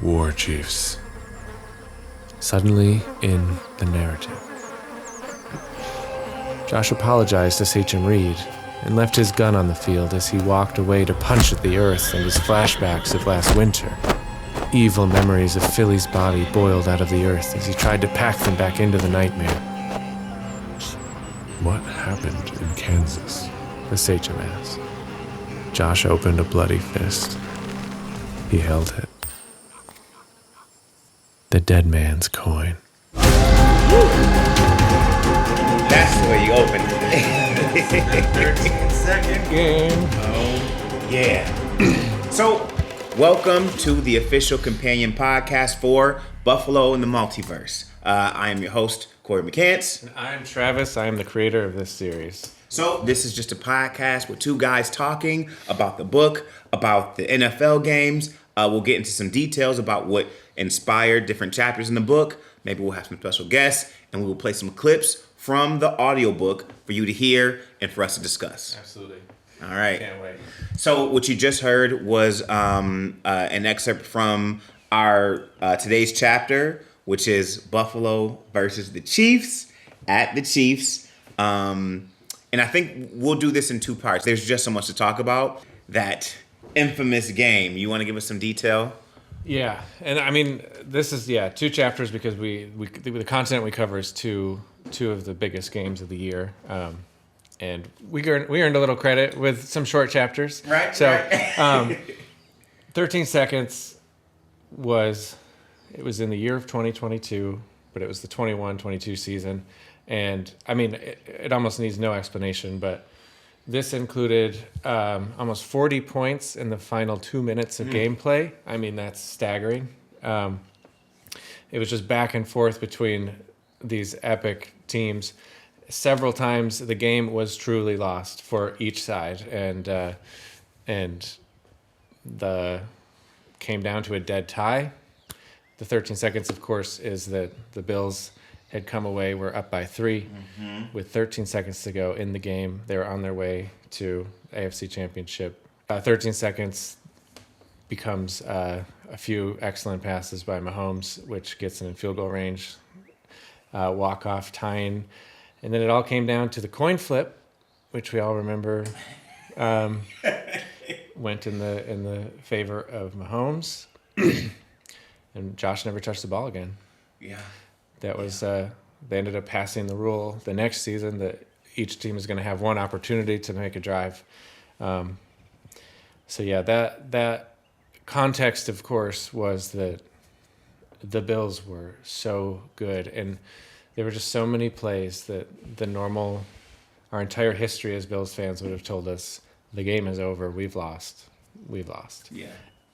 War chiefs. Suddenly in the narrative. Josh apologized to Sachem Reid and left his gun on the field as he walked away to punch at the earth and his flashbacks of last winter. Evil memories of Philly's body boiled out of the earth as he tried to pack them back into the nightmare. What happened in Kansas? The Sachem asked. Josh opened a bloody fist. He held it. The dead man's coin. That's the way you open it. 13-second Game. Oh, yeah. So, welcome to the official companion podcast for Buffalo and the Multiverse. I am your host, Cory McCants. I'm Travis. I am the creator of this series. So, this is just a podcast with two guys talking about the book, about the NFL games. We'll get into some details about what inspired different chapters in the book. Maybe we'll have some special guests, and we will play some clips from the audiobook for you to hear and for us to discuss. Absolutely. All right. Can't wait. So what you just heard was an excerpt from our today's chapter, which is Buffalo versus the Chiefs at the Chiefs. And I think we'll do this in two parts. There's just so much to talk about. That infamous game. You want to give us some detail? Yeah, and I mean, this is two chapters because we the content we cover is two of the biggest games of the year, and we earned a little credit with some short chapters. Right. So, right. 13 seconds was in the year of 2022, but it was the 21-22 season, and I mean, it almost needs no explanation, but. This included almost 40 points in the final 2 minutes of gameplay. I mean, that's staggering. It was just back and forth between these epic teams. Several times the game was truly lost for each side, and the came down to a dead tie. The 13 seconds, of course, is that the Bills had come away, were up by 3 with 13 seconds to go in the game. They were on their way to AFC Championship. 13 seconds becomes a few excellent passes by Mahomes, which gets them in field goal range, walk-off tying. And then it all came down to the coin flip, which we all remember went in the favor of Mahomes. And Josh never touched the ball again. Yeah. That was they ended up passing the rule the next season that each team is going to have one opportunity to make a drive. So yeah, that context, of course, was that the Bills were so good, and there were just so many plays that our entire history as Bills fans would have told us the game is over, we've lost. Yeah.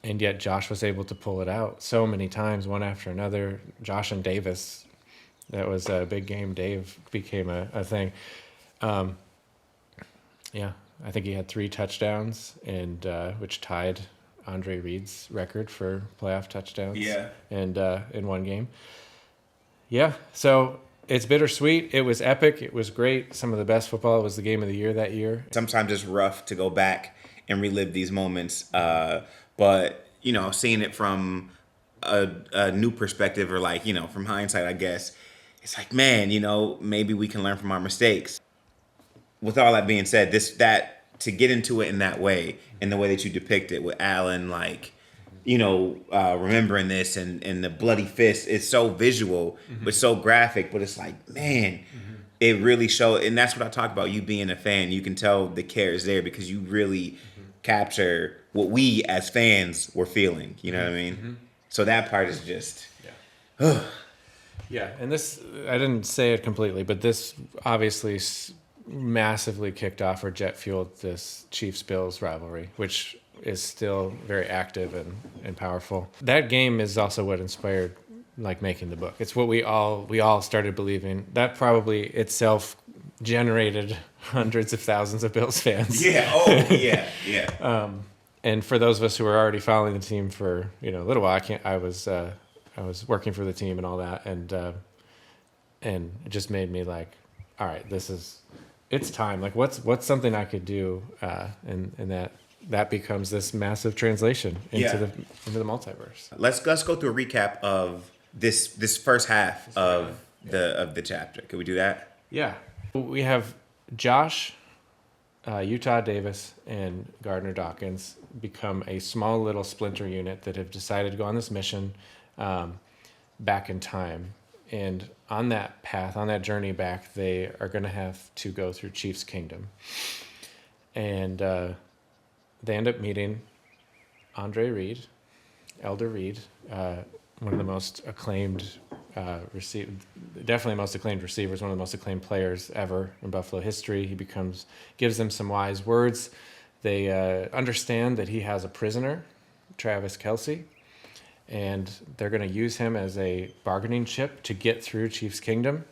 And yet Josh was able to pull it out so many times, one after another. Josh and Davis. That was a big game. Dave became a thing. I think he had 3 touchdowns, and which tied Andre Reid's record for playoff touchdowns. Yeah. And in one game. Yeah. So it's bittersweet. It was epic. It was great. Some of the best football. It was the game of the year that year. Sometimes it's rough to go back and relive these moments, but seeing it from a new perspective, or from hindsight, I guess. It's like, man, maybe we can learn from our mistakes. With all that being said, to get into it in that way, in the way that you depict it with Alan, remembering this and the bloody fist, it's so visual, but so graphic, but it's like, man, it really showed. And that's what I talk about, you being a fan. You can tell the care is there because you really capture what we as fans were feeling. You know what I mean? So that part is just... Yeah, and this, I didn't say it completely, but this obviously massively kicked off or jet fueled this Chiefs-Bills rivalry, which is still very active and powerful. That game is also what inspired making the book. It's what we all started believing. That probably itself generated hundreds of thousands of Bills fans. Yeah, yeah. And for those of us who were already following the team for a little while, I was working for the team and all that, and it just made me like, all right, it's time. Like, what's something I could do in that becomes this massive translation into Yeah. the multiverse. Let's go through a recap of this first half of the chapter. Can we do that? Yeah. We have Josh, Utah Davis, and Gardner Dawkins become a small little splinter unit that have decided to go on this mission back in time. And on that path, on that journey back, they are going to have to go through Chief's Kingdom. And they end up meeting Reid, Elder Reid, one of the most acclaimed definitely most acclaimed receivers, one of the most acclaimed players ever in Buffalo history. He gives them some wise words. They understand that he has a prisoner, Travis Kelsey, and they're going to use him as a bargaining chip to get through Chief's Kingdom.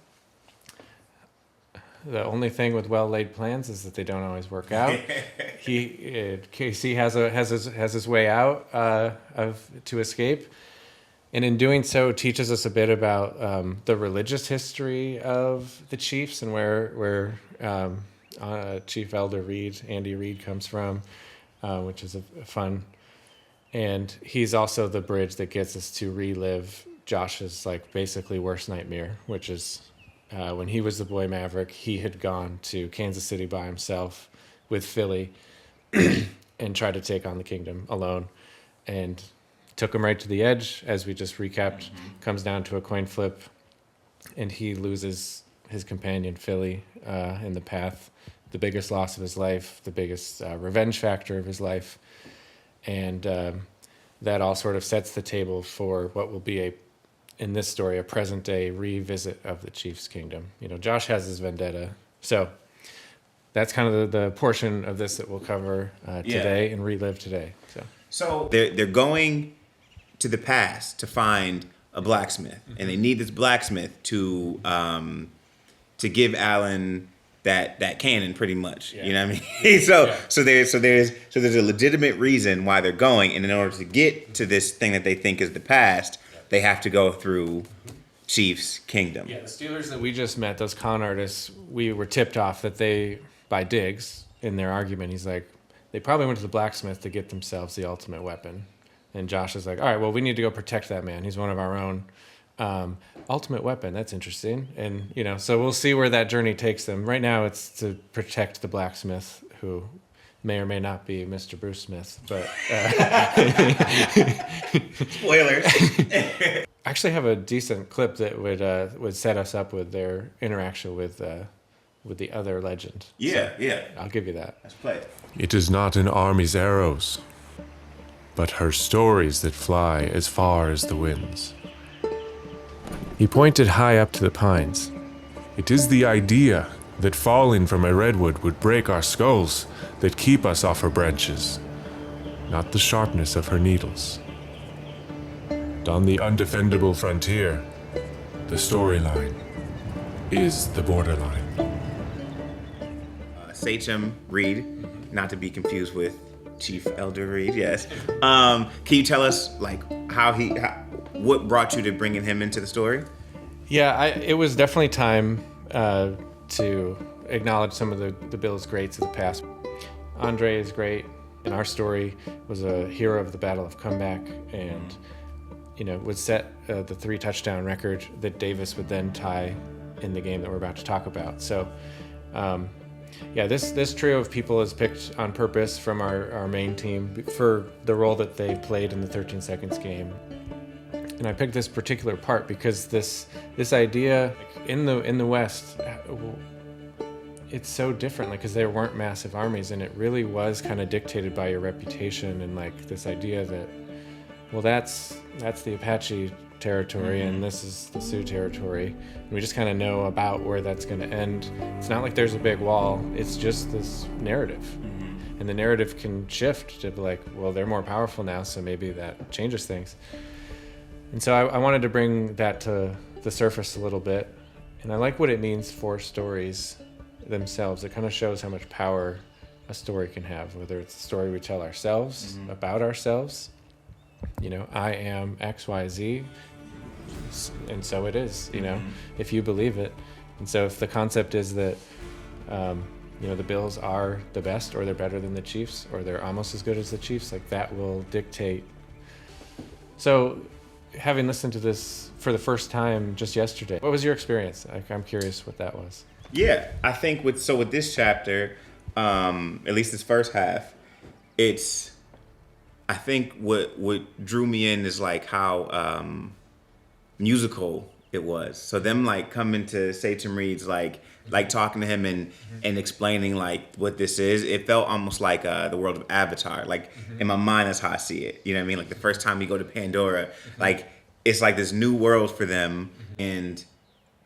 The only thing with well-laid plans is that they don't always work out. Casey has his way out to escape, and in doing so, teaches us a bit about the religious history of the Chiefs and where Chief Elder Reid, Andy Reid, comes from, which is a fun. And he's also the bridge that gets us to relive Josh's basically worst nightmare, which is when he was the boy Maverick. He had gone to Kansas City by himself with Philly and tried to take on the kingdom alone, and took him right to the edge, as we just recapped. Comes down to a coin flip, and he loses his companion Philly in the path. The biggest loss of his life, the biggest revenge factor of his life. And that all sort of sets the table for what will be in this story, a present day revisit of the Chief's Kingdom. Josh has his vendetta. So that's kind of the portion of this that we'll cover today and relive today. So they're going to the past to find a blacksmith, and they need this blacksmith to give Alan that cannon, pretty much. You know what I mean? So there's a legitimate reason why they're going, and in order to get to this thing that they think is the past, they have to go through Chief's Kingdom. Yeah, the Steelers that we just met, those con artists, we were tipped off that by Diggs in their argument, he's like, they probably went to the blacksmith to get themselves the ultimate weapon. And Josh is like, all right, well, we need to go protect that man. He's one of our own. Ultimate weapon, that's interesting. And, so we'll see where that journey takes them. Right now, it's to protect the blacksmith, who may or may not be Mr. Bruce Smith. But spoilers. I actually have a decent clip that would set us up with their interaction with the other legend. Yeah. I'll give you that. Let's play it. It is not an army's arrows, but her stories that fly as far as the winds. He pointed high up to the pines. It is the idea that falling from a redwood would break our skulls that keep us off her branches, not the sharpness of her needles. And on the undefendable frontier, the storyline is the borderline. Sachem Reid, not to be confused with Chief Elder Reid. Yes. Can you tell us what brought you to bringing him into the story? Yeah, it was definitely time to acknowledge some of the Bills' greats of the past. Andre is great, and our story was a hero of the Battle of Comeback, and would set the 3-touchdown record that Davis would then tie in the game that we're about to talk about. So, this trio of people is picked on purpose from our main team for the role that they played in the 13 Seconds game. And I picked this particular part because this idea in the West, it's so different, because there weren't massive armies, and it really was kind of dictated by your reputation, and this idea that, well, that's the Apache territory, and this is the Sioux territory, and we just kind of know about where that's going to end. It's not like there's a big wall, it's just this narrative. And the narrative can shift to be like, well, they're more powerful now, so maybe that changes things. And so I wanted to bring that to the surface a little bit, and I like what it means for stories themselves. It kind of shows how much power a story can have, whether it's a story we tell ourselves about ourselves. I am XYZ, and so it is, if you believe it. And so if the concept is that the Bills are the best, or they're better than the Chiefs, or they're almost as good as the Chiefs. Like, that will dictate. So, having listened to this for the first time just yesterday, what was your experience? Like, I'm curious what that was. Yeah, I think with this chapter, at least this first half, I think what drew me in is like how musical it was. So them like coming to Satan Reid's like talking to him and explaining like what this is. It felt almost like the world of Avatar. Like in my mind, that's how I see it. You know what I mean? Like the first time you go to Pandora, like it's like this new world for them, and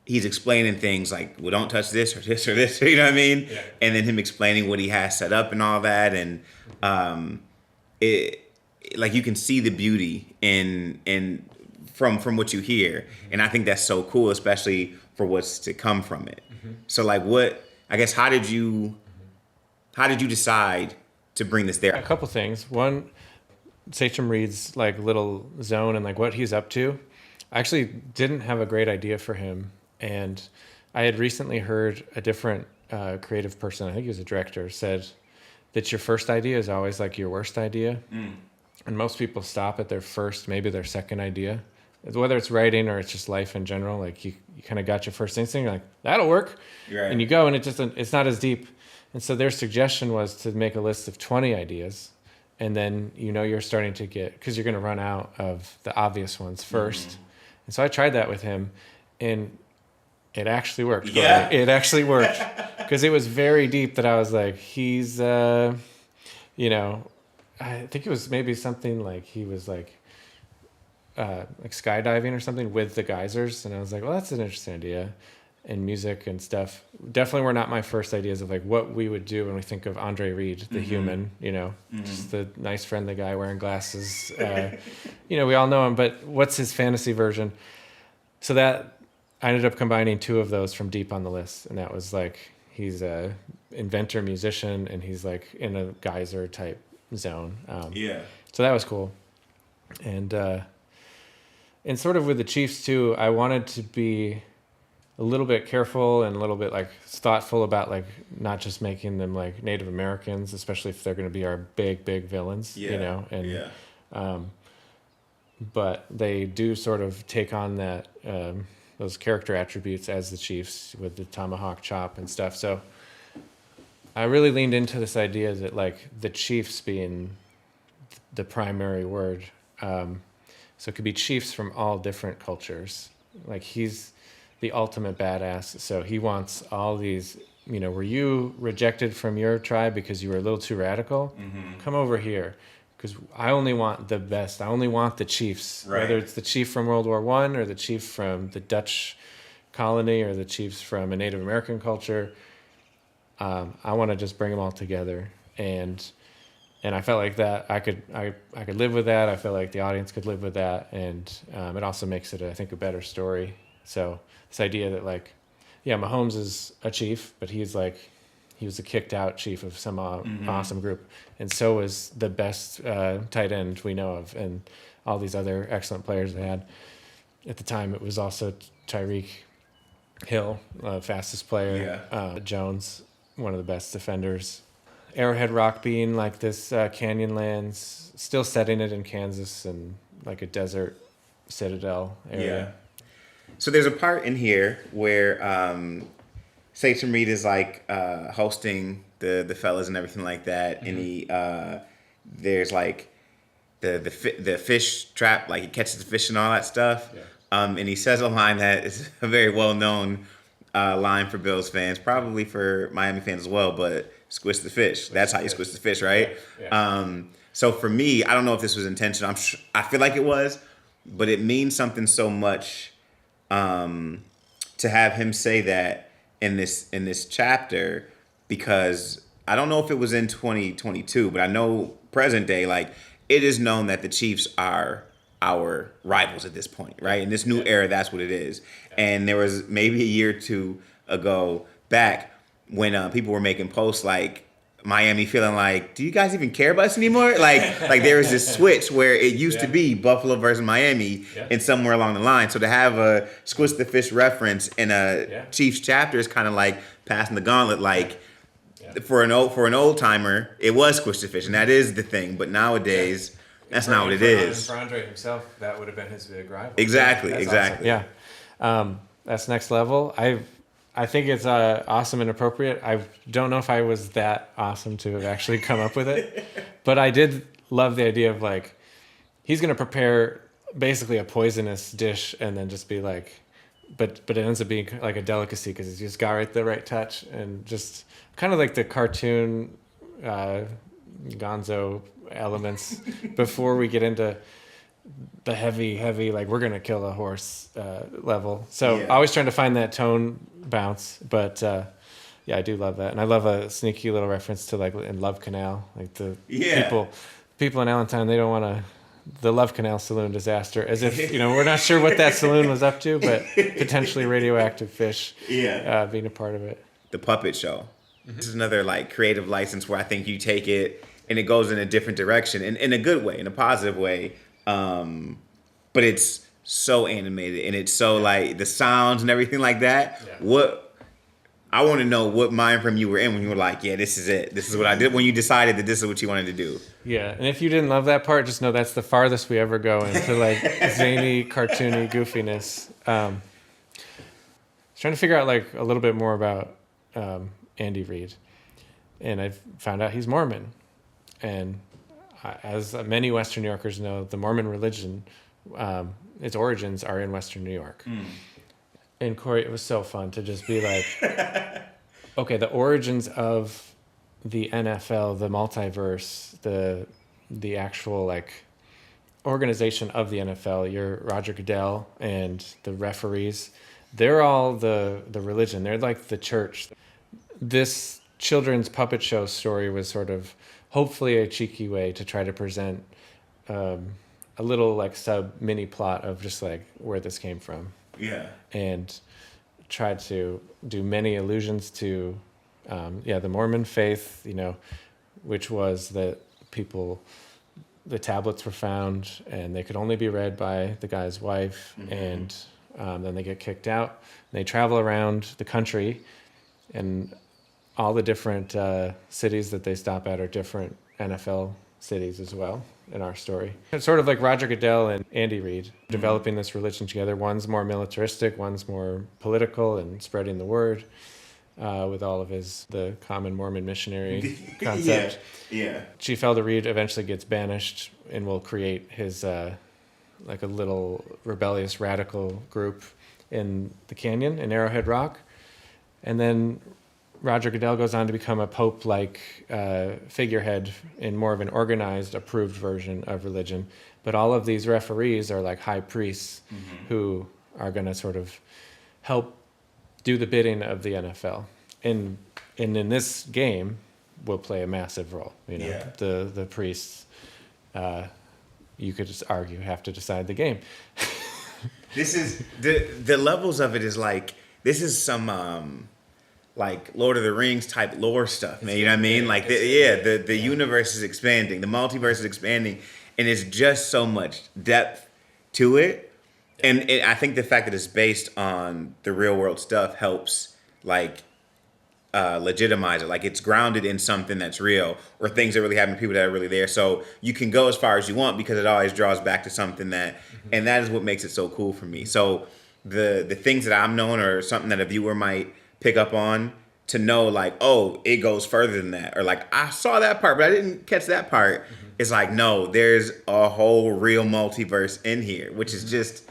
he's explaining things like, well, don't touch this or this or this. You know what I mean? Yeah. And then him explaining what he has set up and all that, and it like you can see the beauty in from what you hear, and I think that's so cool, especially for what's to come from it. So like, how did you decide to bring this there? A couple things. One, Sachem Reid's like little zone and like what he's up to. I actually didn't have a great idea for him, and I had recently heard a different creative person, I think he was a director, said that your first idea is always like your worst idea. And most people stop at their first, maybe their second idea. Whether it's writing or it's just life in general, like you kind of got your first instinct, you're like, that'll work. Right. And you go, and it's not as deep. And so their suggestion was to make a list of 20 ideas. And then, you're starting to get, because you're going to run out of the obvious ones first. And so I tried that with him, and it actually worked. Yeah. It actually worked, because it was very deep that I was like, he's, I think it was maybe something like he was like skydiving or something with the geysers. And I was like, well, that's an interesting idea. And music and stuff definitely were not my first ideas of like what we would do when we think of Andre Reid, the human, just the nice friendly guy wearing glasses. We all know him, but what's his fantasy version? So that I ended up combining two of those from deep on the list. And that was like, he's a inventor, musician, and he's like in a geyser type zone. So that was cool. And sort of with the Chiefs too, I wanted to be a little bit careful and a little bit like thoughtful about like not just making them like Native Americans, especially if they're going to be our big villains, but they do sort of take on that those character attributes as the Chiefs with the tomahawk chop and stuff. So I really leaned into this idea that like the Chiefs being the primary word. So it could be chiefs from all different cultures. Like he's the ultimate badass. So he wants all these, were you rejected from your tribe because you were a little too radical? Come over here, because I only want the best. I only want the chiefs, right. Whether it's the chief from World War I or the chief from the Dutch colony or the chiefs from a Native American culture. I want to just bring them all together. And I felt like that I could live with that. I felt like the audience could live with that. And it also makes it, I think, a better story. So this idea that like, yeah, Mahomes is a chief, but he was a kicked out chief of some awesome group. And so was the best tight end we know of, and all these other excellent players they had. At the time, it was also Tyreek Hill, fastest player. Yeah. Jones, one of the best defenders. Arrowhead Rock being like this Canyonlands, still setting it in Kansas and like a desert citadel area. Yeah. So there's a part in here where Sachem Reid is like hosting the fellas and everything like that, and he there's like the fish trap, like he catches the fish and all that stuff. Yeah. And he says a line that is a very well known line for Bills fans, probably for Miami fans as well, but squish the fish. That's how you squish the fish, right? Yeah. So for me, I don't know if this was intentional. I feel like it was, but it means something so much to have him say that in this chapter, because I don't know if it was in 2022, but I know present day, like it is known that the Chiefs are our rivals at this point, right? In this new era, that's what it is. And there was maybe a year or two ago back when people were making posts like Miami feeling like, do you guys even care about us anymore? Like there was this switch where it used to be Buffalo versus Miami and somewhere along the line. So to have a squish the fish reference in a Chiefs chapter is kind of like passing the gauntlet. Like for an old timer, it was Squish the Fish, and that is the thing. But nowadays, that's not what it is. For Andre himself, that would have been his big rival. Exactly, That's exactly. awesome. Yeah, that's next level. I think it's awesome and appropriate. I don't know if I was that awesome to have actually come up with it, but I did love the idea of like he's going to prepare basically a poisonous dish and then just be like, but it ends up being like a delicacy because he's just got the right touch and just kind of like the cartoon Gonzo elements before we get into the heavy like we're gonna kill a horse level. So always trying to find that tone bounce, but yeah, I do love that, and I love a sneaky little reference to like in Love Canal, like the people in Allentown, they don't want to the Love Canal saloon disaster, as if we're not sure what that saloon was up to, but potentially radioactive fish being a part of it. The puppet show. This is another like creative license where I think you take it and it goes in a different direction, in a good way, in a positive way. But it's so animated and it's so like the sounds and everything like that. Yeah. I want to know what mind frame you were in when you were like, yeah, this is it. This is what I did when you decided that this is what you wanted to do. Yeah, and if you didn't love that part, just know that's the farthest we ever go into like zany, cartoony goofiness. I was trying to figure out like a little bit more about Andy Reid, and I found out he's Mormon. And as many Western New Yorkers know, the Mormon religion, its origins are in Western New York. And Cory, it was so fun to just be like, okay, the origins of the NFL, the multiverse, the actual like organization of the NFL, your Roger Goodell and the referees, they're all the religion. They're like the church. This children's puppet show story was sort of hopefully a cheeky way to try to present a little like sub mini plot of just like where this came from. Yeah. And tried to do many allusions to, the Mormon faith, which was that the tablets were found and they could only be read by the guy's wife. Mm-hmm. And then they get kicked out. And they travel around the country, and all the different cities that they stop at are different NFL cities as well in our story. It's sort of like Roger Goodell and Andy Reid developing this religion together. One's more militaristic, one's more political and spreading the word with all of the common Mormon missionary concept. Yeah. Chief Elder Reid eventually gets banished and will create his like a little rebellious radical group in the canyon in Arrowhead Rock. And then Roger Goodell goes on to become a pope-like figurehead in more of an organized, approved version of religion. But all of these referees are like high priests who are going to sort of help do the bidding of the NFL. And in this game, will play a massive role. The priests, you could just argue, have to decide the game. This is the levels of it is like, this is some like Lord of the Rings type lore stuff, man. You know what I mean? Like the universe is expanding, the multiverse is expanding, and it's just so much depth to it. And I think the fact that it's based on the real world stuff helps like legitimize it. Like it's grounded in something that's real, or things that really happen to people that are really there. So you can go as far as you want because it always draws back to something that, and that is what makes it so cool for me. So the things that I'm knowing, or something that a viewer might pick up on, to know like, oh, it goes further than that, or like I saw that part but I didn't catch that part. It's like, no, there's a whole real multiverse in here, which is just,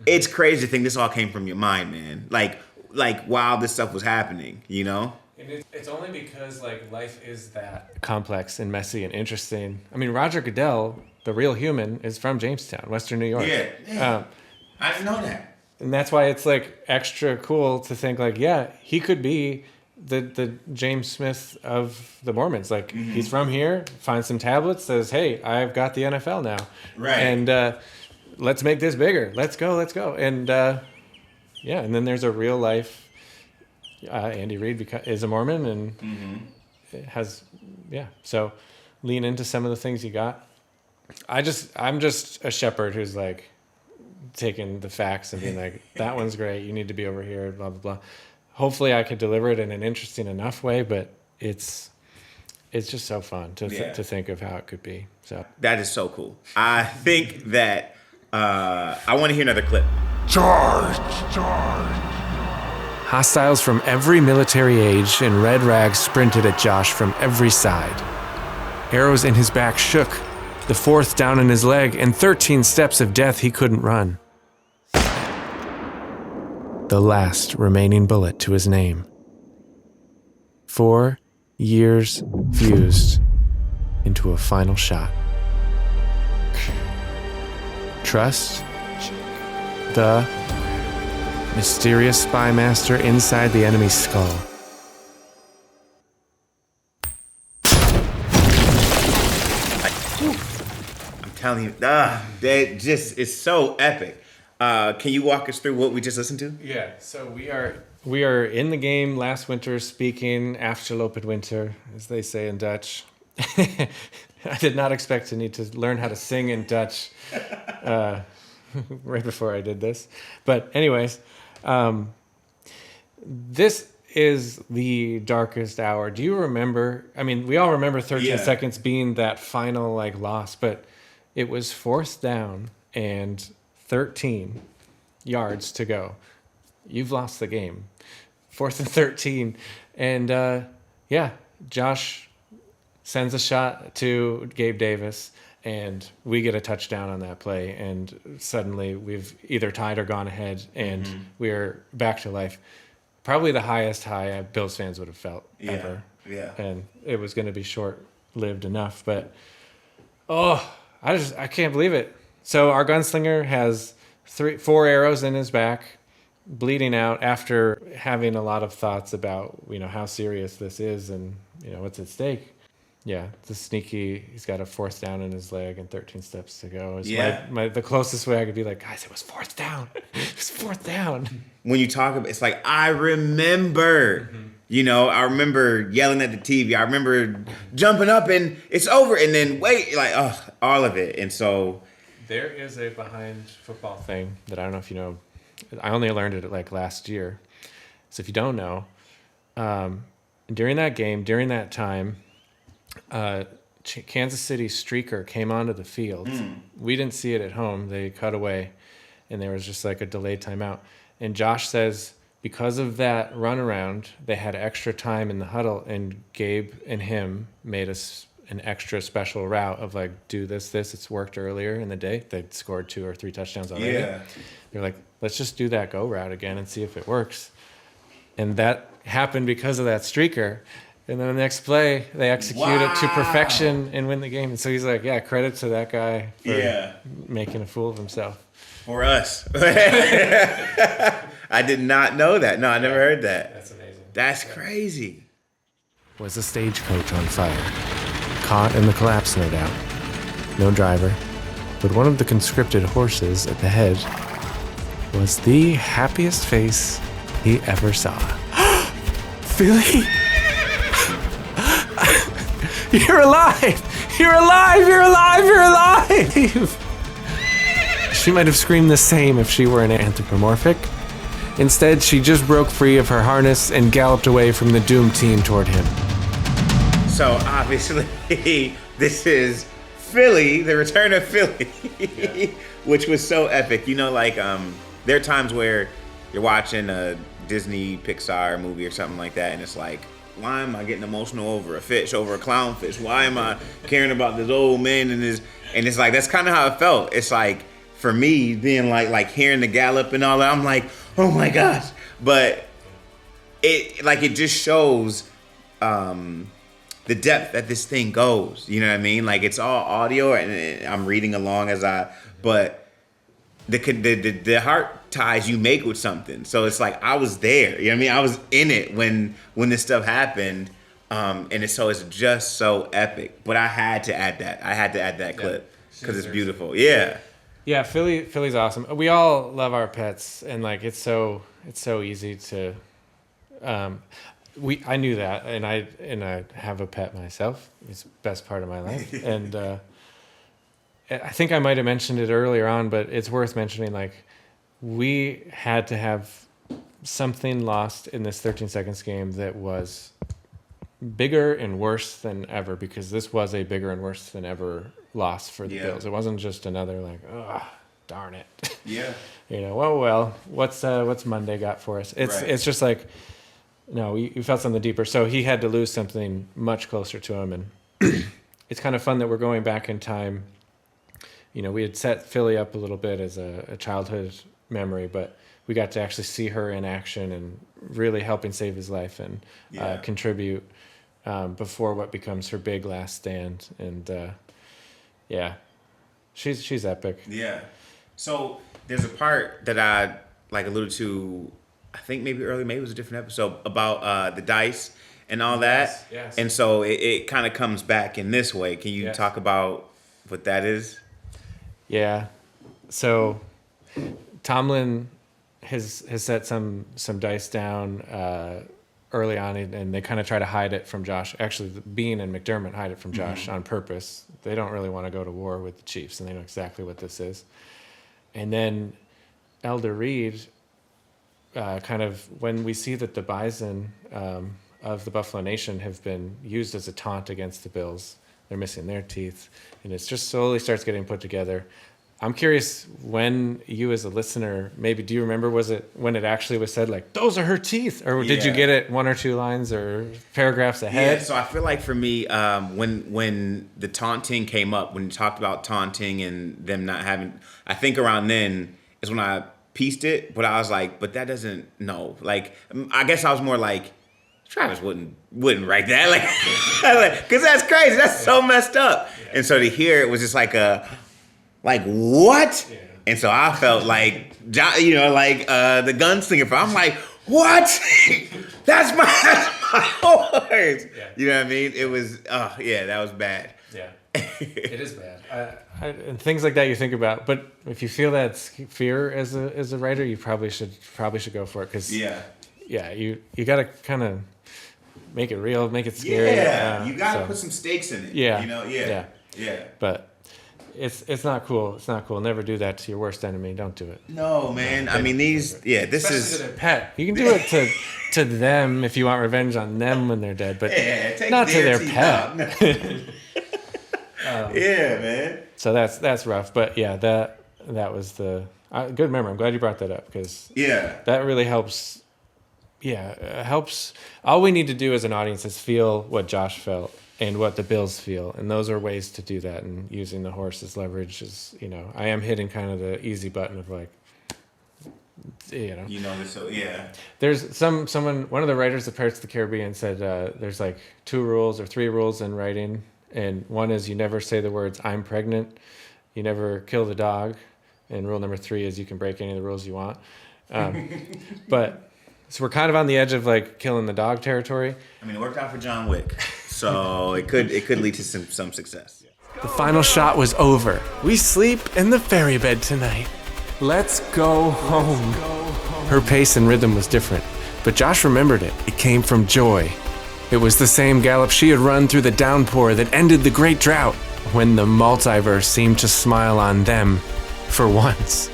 it's crazy to think this all came from your mind, man. Like while this stuff was happening, And it's only because like life is that complex and messy and interesting. I mean, Roger Goodell, the real human, is from Jamestown, Western New York. Yeah. I didn't know that. And that's why it's like extra cool to think like, yeah, he could be the James Smith of the Mormons. Like he's from here, finds some tablets, says, hey, I've got the NFL now. Right. And let's make this bigger. Let's go. And and then there's a real life Andy Reid is a Mormon and has, so lean into some of the things you got. I'm just a shepherd who's like, taking the facts and being like, that one's great, you need to be over here, blah blah blah. Hopefully I could deliver it in an interesting enough way, but it's just so fun to think of how it could be. So That is so cool. I think that I want to hear another clip. Charge! Hostiles from every military age in red rags sprinted at Josh from every side. Arrows in his back shook, the 4th down in his leg, and 13 steps of death he couldn't run. The last remaining bullet to his name. 4 years fused into a final shot. Trust the mysterious spy master inside the enemy's skull. I'm telling you, that just is so epic. Can you walk us through what we just listened to? yeah, so we are in the game last winter speaking afterlopen winter, as they say in Dutch. I did not expect to need to learn how to sing in Dutch right before I did this. But anyways, this is the darkest hour. Do you remember? I mean, we all remember 13 seconds being that final loss, but it was 4th down and 13 yards to go. You've lost the game. 4th and 13. And Josh sends a shot to Gabe Davis, and we get a touchdown on that play. And suddenly we've either tied or gone ahead, and we're back to life. Probably the highest high Bills fans would have felt ever. Yeah. And it was going to be short-lived enough. But, I can't believe it. So our gunslinger has 4 arrows in his back, bleeding out after having a lot of thoughts about, how serious this is and, what's at stake. Yeah, it's sneaky. He's got a 4th down in his leg and 13 steps to go. The closest way I could be like, guys, it was 4th down. It was 4th down. When you talk about, it's like, I remember, I remember yelling at the TV. I remember jumping up and it's over. And then all of it. And so there is a behind football thing that I don't know if you know. I only learned it last year. So if you don't know, during that game, during that time, Kansas City streaker came onto the field. We didn't see it at home. They cut away, and there was just a delayed timeout. And Josh says because of that runaround, they had extra time in the huddle, and Gabe and him made us an extra special route of do this. It's worked earlier in the day. They'd scored 2 or 3 touchdowns already. Yeah. They're like, let's just do that go route again and see if it works. And that happened because of that streaker. And then the next play, they execute it to perfection and win the game. And so he's like, yeah, credit to that guy for making a fool of himself. For us. I did not know that. No, I never heard that. That's amazing. That's crazy. Was a stagecoach on fire. Caught in the collapse, no doubt. No driver, but one of the conscripted horses at the head was the happiest face he ever saw. Philly? You're alive! You're alive! You're alive! You're alive! She might have screamed the same if she were an anthropomorphic. Instead, she just broke free of her harness and galloped away from the doomed team toward him. So obviously, this is Philly, the return of Philly, which was so epic. There are times where you're watching a Disney Pixar movie or something like that, and it's like, why am I getting emotional over a fish, over a clownfish? Why am I caring about this old man and this? And it's like, that's kind of how it felt. It's like, for me, being like hearing the gallop and all that, I'm like, oh my gosh. But it just shows the depth that this thing goes. You know what I mean? It's all audio, and I'm reading along but the heart ties you make with something. So it's like, I was there. You know what I mean? I was in it when this stuff happened. It's just so epic. But I had to add that. I had to add that clip because it's beautiful. Yeah. Yeah, Philly's awesome. We all love our pets, and it's so easy to. I knew that, and I have a pet myself. It's the best part of my life, and I think I might have mentioned it earlier on, but it's worth mentioning. We had to have something lost in this 13 seconds game that was bigger and worse than ever, because this was a bigger and worse than ever loss for the Yeah. Bills. It wasn't just another like, oh, darn it. Yeah. Well, what's Monday got for us? It's just like, no, you felt something deeper. So he had to lose something much closer to him, and it's kind of fun that we're going back in time. We had set Philly up a little bit as a childhood memory, but we got to actually see her in action and really helping save his life and contribute before what becomes her big last stand. And she's epic. Yeah. So there's a part that I alluded to, I think maybe it was a different episode, about the dice and all that. Yes. And so it kind of comes back in this way. Can you talk about what that is? Yeah. So Tomlin has set some dice down early on, and they kind of try to hide it from Josh. Actually, Bean and McDermott hide it from Josh on purpose. They don't really want to go to war with the Chiefs, and they know exactly what this is. And then Elder Reid, kind of when we see that the bison of the Buffalo Nation have been used as a taunt against the Bills, they're missing their teeth, and it just slowly starts getting put together. I'm curious, when you as a listener, maybe do you remember, was it when it actually was said, like, those are her teeth? Or did you get it one or two lines or paragraphs ahead? Yeah, so I feel like for me, when the taunting came up, when you talked about taunting and them not having, I think around then is when I pieced it, but I was like, but that doesn't, no. Like, I guess I was more like, Travis wouldn't write that, like, because that's crazy. That's so messed up. Yeah. And so to hear it was just like what? Yeah. And so I felt like, the gunslinger. I'm like, what? that's my horse. Yeah. You know what I mean? It was, that was bad. Yeah, it is bad. And things like that you think about. But if you feel that's fear as a writer, you probably should go for it, because you got to kind of make it real, make it scary. Yeah, you got to put some stakes in it. Yeah. Yeah. But it's not cool. It's not cool. Never do that to your worst enemy. Don't do it. No, man. I mean, this especially is to their pet. You can do it to them if you want revenge on them when they're dead, but not to their pet. Yeah, man. So that's rough. But yeah, that was the good memory. I'm glad you brought that up, because that really helps. Yeah, it helps. All we need to do as an audience is feel what Josh felt and what the Bills feel, and those are ways to do that. And using the horse as leverage is, I am hitting kind of the easy button of like, So yeah. There's one of the writers of Pirates of the Caribbean said there's like 2 rules or 3 rules in writing, and one is you never say the words "I'm pregnant," you never kill the dog, and rule number 3 is you can break any of the rules you want. But so we're kind of on the edge of like killing the dog territory. I mean, it worked out for John Wick, so it could lead to some success. The final shot was over. We sleep in the fairy bed tonight. Let's go home. Her pace and rhythm was different, but Josh remembered it. It came from joy. It was the same gallop she had run through the downpour that ended the great drought, when the multiverse seemed to smile on them for once.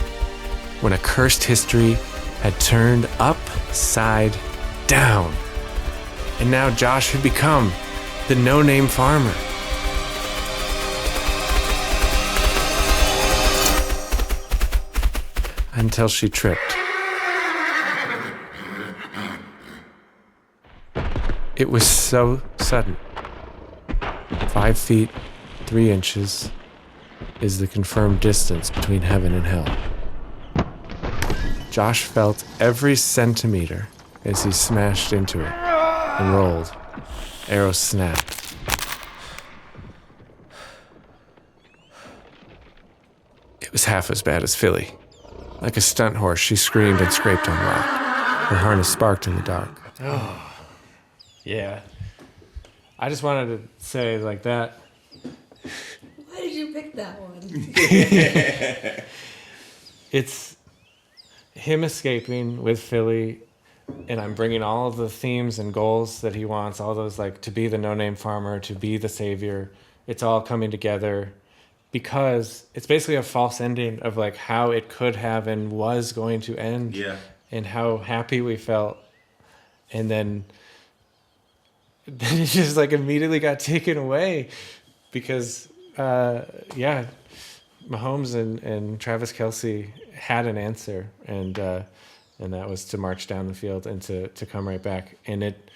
When a cursed history had turned upside down. And now Josh had become the no-name farmer. Until she tripped. It was so sudden. 5 feet, 3 inches is the confirmed distance between heaven and hell. Josh felt every centimeter as he smashed into it and rolled. Arrows snapped. It was half as bad as Philly. Like a stunt horse, she screamed and scraped on rock. Her harness sparked in the dark. Oh, yeah. I just wanted to say like that. Why did you pick that one? It's him escaping with Philly, and I'm bringing all of the themes and goals that he wants, all those, like, to be the no-name farmer, to be the savior. It's all coming together because it's basically a false ending of like how it could have and was going to end. Yeah. And how happy we felt. And then then it just like immediately got taken away because Mahomes and Travis Kelce had an answer, and that was to march down the field and to come right back. And it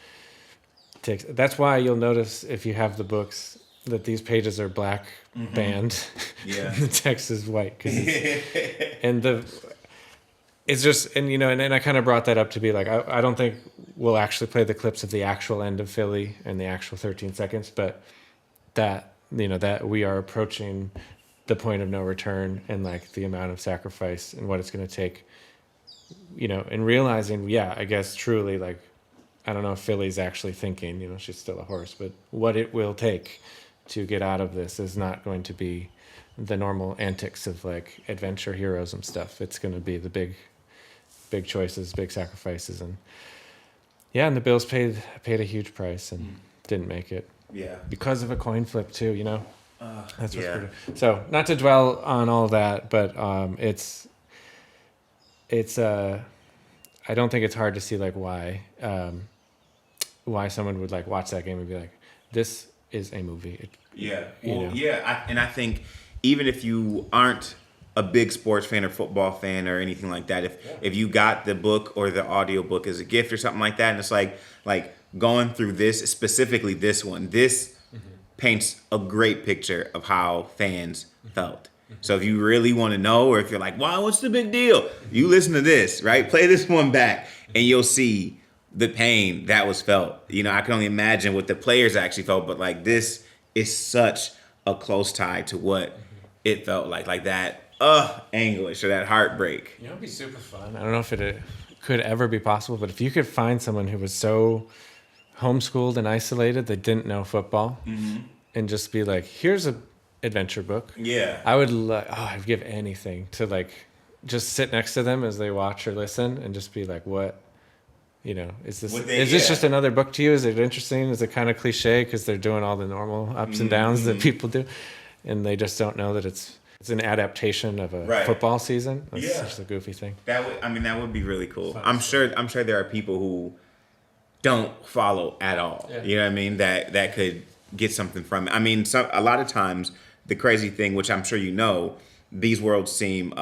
takes. That's why you'll notice if you have the books that these pages are black band, Yeah. and the text is white, it's just, and and I kind of brought that up to be like, I don't think we'll actually play the clips of the actual end of Philly and the actual 13 seconds, but that that we are approaching the point of no return and like the amount of sacrifice and what it's going to take, and realizing, I guess truly, like, I don't know if Philly's actually thinking, she's still a horse, but what it will take to get out of this is not going to be the normal antics of like adventure heroism stuff. It's going to be the big choices, big sacrifices, and the Bills paid a huge price and didn't make it. Yeah, because of a coin flip too. That's what's pretty. So not to dwell on all that, but it's I don't think it's hard to see like why someone would like watch that game and be like, this is a movie. I think even if you aren't a big sports fan or football fan or anything like that, if you got the book or the audiobook as a gift or something like that, and it's like going through this, specifically this one, paints a great picture of how fans felt. So if you really want to know, or if you're like, wow, what's the big deal? You listen to this, right? Play this one back and you'll see the pain that was felt. I can only imagine what the players actually felt, but like this is such a close tie to what it felt like that anguish or that heartbreak. It'd be super fun. I don't know if it could ever be possible, but if you could find someone who was so homeschooled and isolated that didn't know football and just be like, here's a adventure book. Yeah. I would I'd give anything to like just sit next to them as they watch or listen and just be like, what, is this just another book to you? Is it interesting? Is it kind of cliche because they're doing all the normal ups and downs that people do, and they just don't know that it's an adaptation of a football season? That's just a goofy thing. That would be really cool. Fun. I'm sure there are people who don't follow at all. Yeah. You know what I mean? That could get something from it. I mean, a lot of times the crazy thing, which I'm sure these worlds seem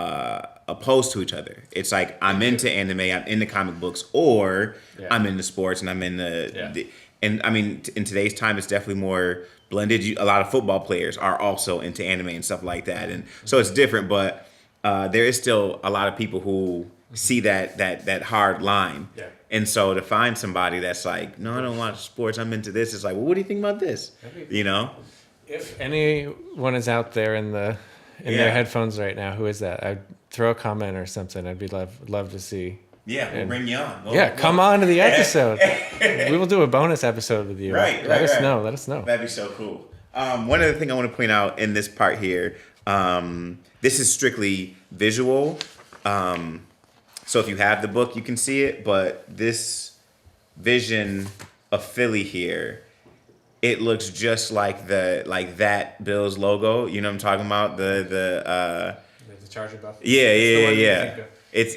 opposed to each other. It's like I'm into anime, I'm into comic books, or I'm into sports and I'm in and I mean, in today's time, it's definitely more blended. A lot of football players are also into anime and stuff like that, and so it's different. But there is still a lot of people who see that hard line. Yeah. And so to find somebody that's like, no, I don't watch sports, I'm into this. It's like, well, what do you think about this? If anyone is out there in their headphones right now, who is that? I'd throw a comment or something. I'd be love to see. Yeah, we'll bring you on. Come on to the episode. We will do a bonus episode with you. Let us know. That'd be so cool. One other thing I want to point out in this part here, this is strictly visual. So if you have the book, you can see it. But this vision of Philly here, it looks just like that Bills logo. You know what I'm talking about? The Charger buff. Yeah. It's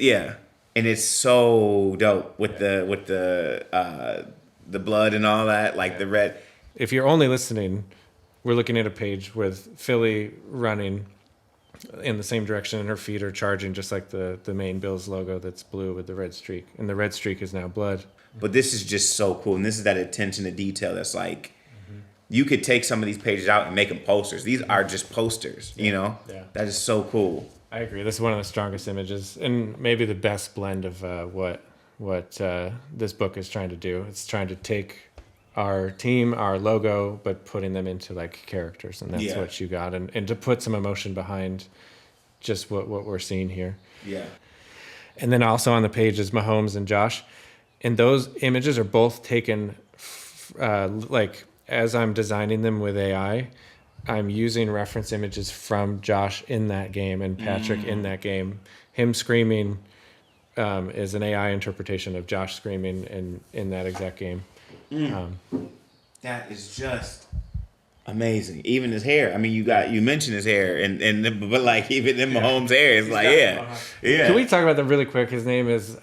and it's so dope with the blood and all that, like the red. If you're only listening, we're looking at a page with Philly running in the same direction, and her feet are charging just like the main Bills logo that's blue with the red streak, and the red streak is now blood. But this is just so cool, and this is that attention to detail that's like, you could take some of these pages out and make them posters. These are just posters, That is so cool. I agree. This is one of the strongest images, and maybe the best blend of what this book is trying to do. It's trying to take our team, our logo, but putting them into like characters, and that's what you got, and to put some emotion behind just what we're seeing here. Yeah. And then also on the page is Mahomes and Josh, and those images are both taken like as I'm designing them with AI. I'm using reference images from Josh in that game and Patrick in that game. Him screaming is an AI interpretation of Josh screaming in that exact game. That is just amazing. Even his hair. I mean, you mentioned his hair, but like even in Mahomes' hair, it's like Can we talk about that really quick? His name is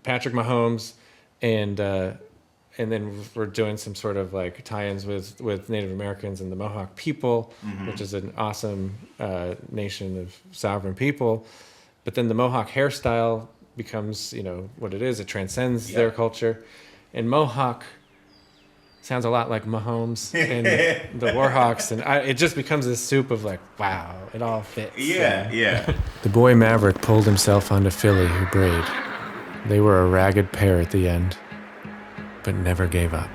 Patrick Mahomes, and and then we're doing some sort of like tie-ins with Native Americans and the Mohawk people, which is an awesome nation of sovereign people. But then the Mohawk hairstyle becomes, what it is. It transcends their culture. And Mohawk sounds a lot like Mahomes and the Warhawks. And it just becomes this soup of like, wow, it all fits. Yeah. The boy Maverick pulled himself onto Philly, who brayed. They were a ragged pair at the end, but never gave up.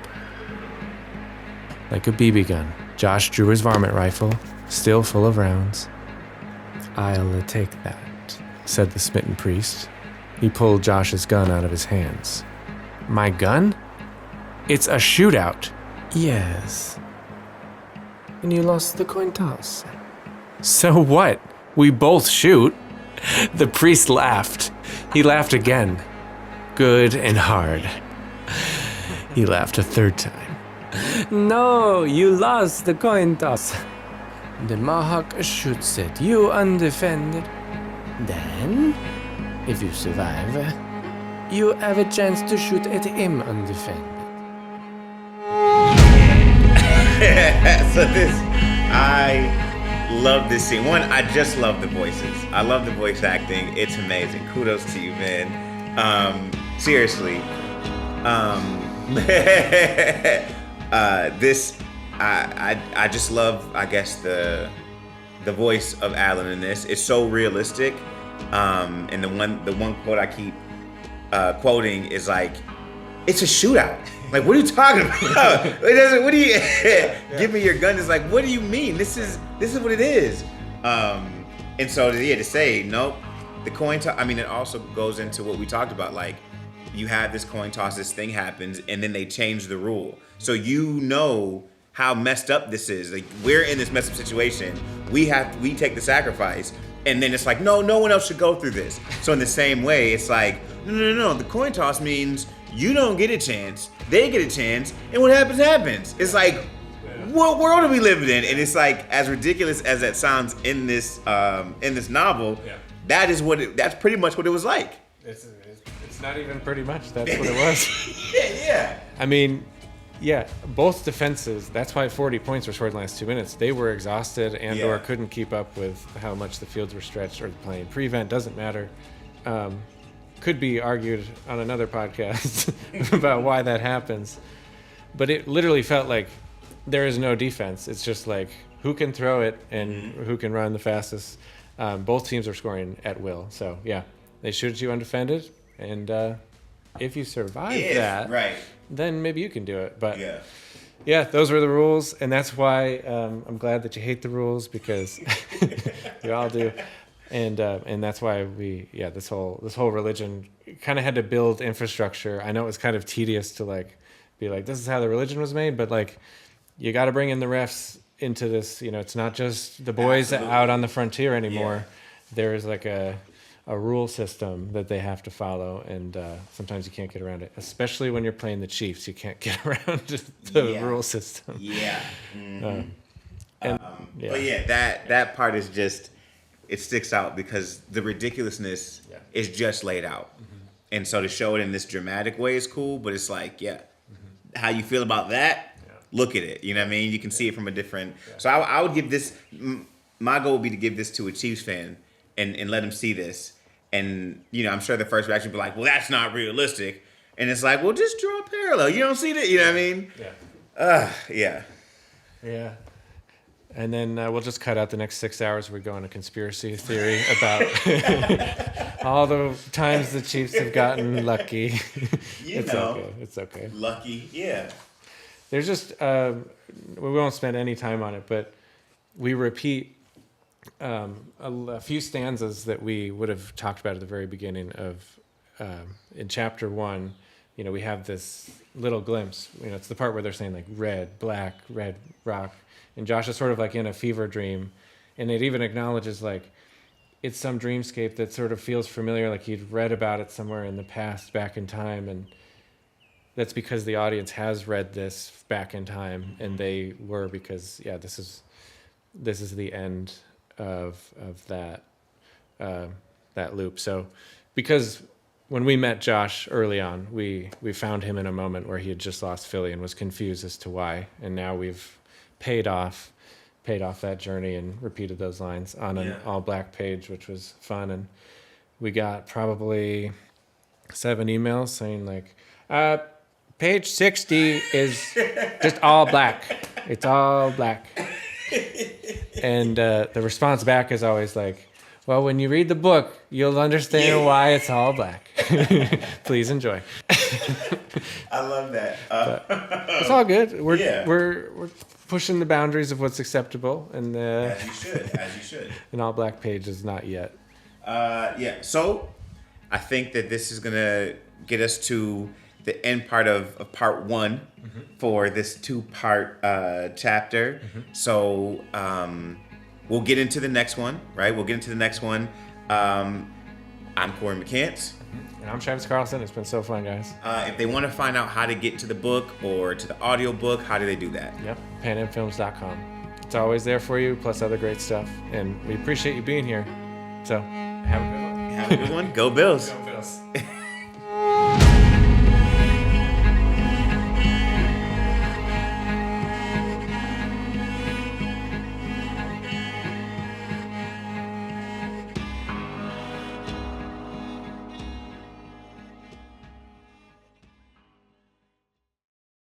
Like a BB gun, Josh drew his varmint rifle, still full of rounds. "I'll take that," said the smitten priest. He pulled Josh's gun out of his hands. "My gun? It's a shootout." "Yes. And you lost the coin toss." "So what? We both shoot." The priest laughed. He laughed again. Good and hard. He laughed a third time. "No, you lost the coin toss. The Mohawk shoots at you undefended. Then, if you survive, you have a chance to shoot at him undefended." So I love this scene. One, I just love the voices. I love the voice acting. It's amazing. Kudos to you, man. Seriously. I just love, I guess, the voice of Alan in this. It's so realistic. And the one quote I keep quoting is like, "It's a shootout." Like, what are you talking about? It doesn't. What do you give me your gun? It's like, what do you mean? This is what it is. And so to say nope, the coin toss. I mean, it also goes into what we talked about. Like, you have this coin toss, this thing happens, and then they change the rule. So how messed up this is. Like, we're in this messed up situation. We take the sacrifice, and then it's like, no one else should go through this. So in the same way, it's like, no. The coin toss means you don't get a chance, they get a chance, and what happens. It's like, what world are we living in? And it's like, as ridiculous as that sounds in this novel, that's pretty much what it was like. It's not even pretty much. That's what it was. Yeah. I mean, both defenses. That's why 40 points were scored in the last 2 minutes. They were exhausted or couldn't keep up with how much the fields were stretched or playing prevent. Doesn't matter. Could be argued on another podcast about why that happens. But it literally felt like there is no defense. It's just like who can throw it and who can run the fastest. Both teams are scoring at will. So, they shoot at you undefended. And if you survive that, then maybe you can do it. But those were the rules. And that's why I'm glad that you hate the rules, because you all do. And that's why this whole religion kind of had to build infrastructure. I know it was kind of tedious to be like, this is how the religion was made, but you got to bring in the refs into this. It's not just the boys out on the frontier anymore. There is a rule system that they have to follow, and sometimes you can't get around it, especially when you're playing the Chiefs. You can't get around the rule system. Yeah. But that part is just, it sticks out because the ridiculousness is just laid out. And so to show it in this dramatic way is cool, but it's like, how you feel about that, look at it. You know what I mean? You can see it from a different... So I would give this... My goal would be to give this to a Chiefs fan and let him see this. And, I'm sure the first reaction would be like, well, that's not realistic. And it's like, well, just draw a parallel. You don't see that? You know what I mean? Yeah. Yeah. And then we'll just cut out the next 6 hours. We go on a conspiracy theory about all the times the Chiefs have gotten lucky. It's okay. Lucky, yeah. There's just, we won't spend any time on it, but we repeat a few stanzas that we would have talked about at the very beginning of, in chapter 1, we have this little glimpse. It's the part where they're saying red, black, red rock. And Josh is sort of in a fever dream. And it even acknowledges it's some dreamscape that sort of feels familiar, like he'd read about it somewhere in the past, back in time. And that's because the audience has read this back in time, and they were, because this is the end of that loop. So because when we met Josh early on, we found him in a moment where he had just lost Philly and was confused as to why. And now we've paid off that journey and repeated those lines on an all black page, which was fun. And we got probably 7 emails saying like, page 60 is just all black. It's all black. And the response back is always like, well, when you read the book, you'll understand why it's all black. Please enjoy. I love that. It's all good. We're pushing the boundaries of what's acceptable, and as you should. An all black page is not yet. So I think that this is gonna get us to the end part of part 1 for this 2-part chapter. So we'll get into the next one, right? I'm Cory McCants. And I'm Travis Carlson. It's been so fun, guys. If they want to find out how to get to the book or to the audiobook, how do they do that? Yep, panamfilms.com. It's always there for you, plus other great stuff. And we appreciate you being here. So, have a good one. Have a good one. Go Bills. Go Bills.